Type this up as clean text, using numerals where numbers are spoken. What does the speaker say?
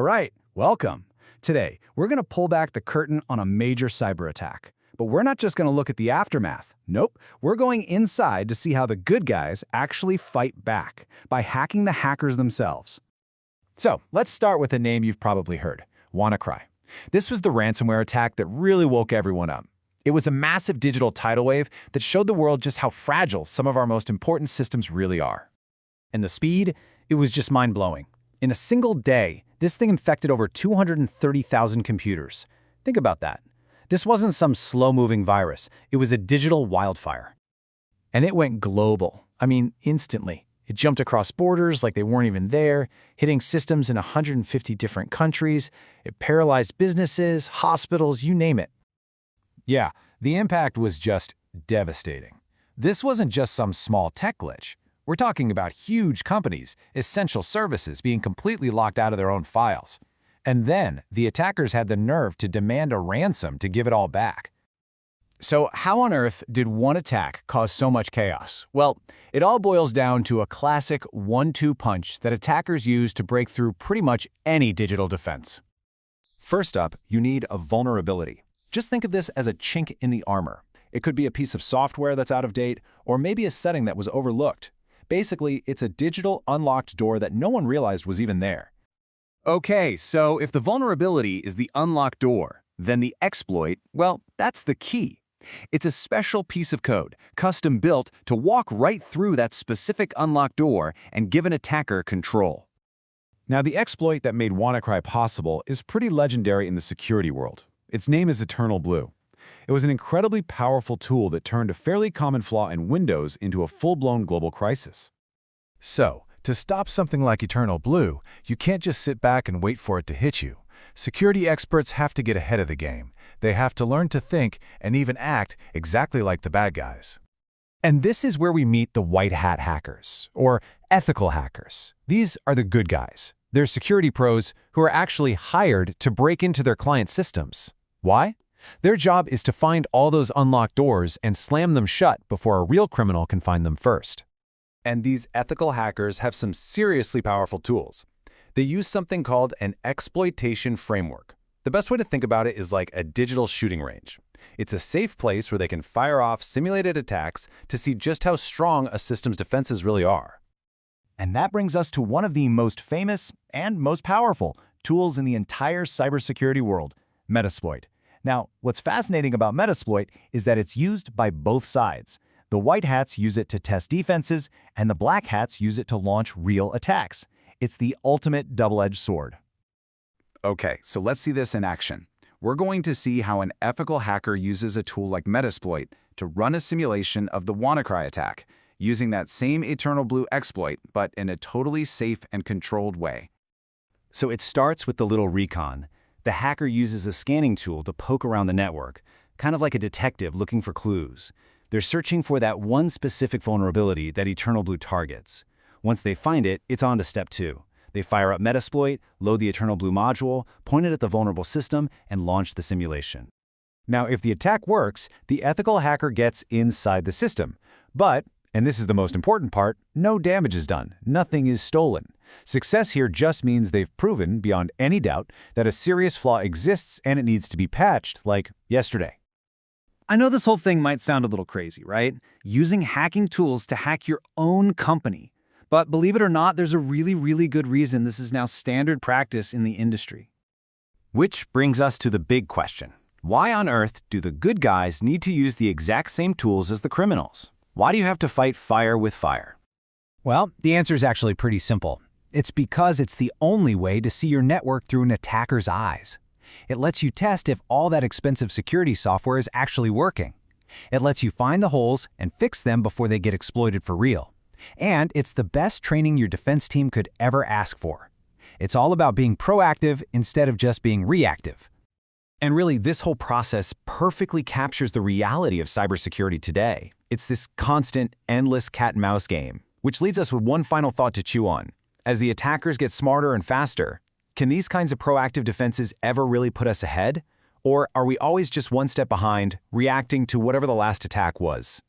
right, welcome. Today, we're going to pull back the curtain on a major cyber attack. But we're not just going to look at the aftermath. Nope, we're going inside to see how the good guys actually fight back by hacking the hackers themselves. So, let's start with a name you've probably heard, WannaCry. This was the ransomware attack that really woke everyone up. It was a massive digital tidal wave that showed the world just how fragile some of our most important systems really are. And the speed, it was just mind-blowing. In a single day, this thing infected over 230,000 computers. Think about that. This wasn't some slow-moving virus. It was a digital wildfire. And it went global. I mean, instantly. It jumped across borders like they weren't even there, hitting systems in 150 different countries. It paralyzed businesses, hospitals, you name it. Yeah, the impact was just devastating. This wasn't just some small tech glitch. We're talking about huge companies, essential services being completely locked out of their own files. And then, the attackers had the nerve to demand a ransom to give it all back. So how on earth did one attack cause so much chaos? Well, it all boils down to a classic 1-2 punch that attackers use to break through pretty much any digital defense. First up, you need a vulnerability. Just think of this as a chink in the armor. It could be a piece of software that's out of date, or maybe a setting that was overlooked. Basically, it's a digital unlocked door that no one realized was even there. Okay, so if the vulnerability is the unlocked door, then the exploit, well, that's the key. It's a special piece of code, custom built to walk right through that specific unlocked door and give an attacker control. Now, the exploit that made WannaCry possible is pretty legendary in the security world. Its name is EternalBlue. It was an incredibly powerful tool that turned a fairly common flaw in Windows into a full-blown global crisis. So, to stop something like EternalBlue, you can't just sit back and wait for it to hit you. Security experts have to get ahead of the game. They have to learn to think and even act exactly like the bad guys. And this is where we meet the white hat hackers, or ethical hackers. These are the good guys. They're security pros who are actually hired to break into their client systems. Why? Their job is to find all those unlocked doors and slam them shut before a real criminal can find them first. And these ethical hackers have some seriously powerful tools. They use something called an exploitation framework. The best way to think about it is like a digital shooting range. It's a safe place where they can fire off simulated attacks to see just how strong a system's defenses really are. And that brings us to one of the most famous and most powerful tools in the entire cybersecurity world, Metasploit. Now, what's fascinating about Metasploit is that it's used by both sides. The white hats use it to test defenses, and the black hats use it to launch real attacks. It's the ultimate double-edged sword. Okay, so let's see this in action. We're going to see how an ethical hacker uses a tool like Metasploit to run a simulation of the WannaCry attack, using that same EternalBlue exploit, but in a totally safe and controlled way. So it starts with the little recon. The hacker uses a scanning tool to poke around the network, kind of like a detective looking for clues. They're searching for that one specific vulnerability that EternalBlue targets. Once they find it, it's on to step 2. They fire up Metasploit, load the EternalBlue module, point it at the vulnerable system, and launch the simulation. Now, if the attack works, the ethical hacker gets inside the system. But, and this is the most important part, no damage is done. Nothing is stolen. Success here just means they've proven, beyond any doubt, that a serious flaw exists and it needs to be patched, like yesterday. I know this whole thing might sound a little crazy, right? Using hacking tools to hack your own company. But believe it or not, there's a really good reason this is now standard practice in the industry. Which brings us to the big question. Why on earth do the good guys need to use the exact same tools as the criminals? Why do you have to fight fire with fire? Well, the answer is actually pretty simple. It's because it's the only way to see your network through an attacker's eyes. It lets you test if all that expensive security software is actually working. It lets you find the holes and fix them before they get exploited for real. And it's the best training your defense team could ever ask for. It's all about being proactive instead of just being reactive. And really, this whole process perfectly captures the reality of cybersecurity today. It's this constant, endless cat-and-mouse game, which leads us with one final thought to chew on. As the attackers get smarter and faster, can these kinds of proactive defenses ever really put us ahead? Or are we always just one step behind, reacting to whatever the last attack was?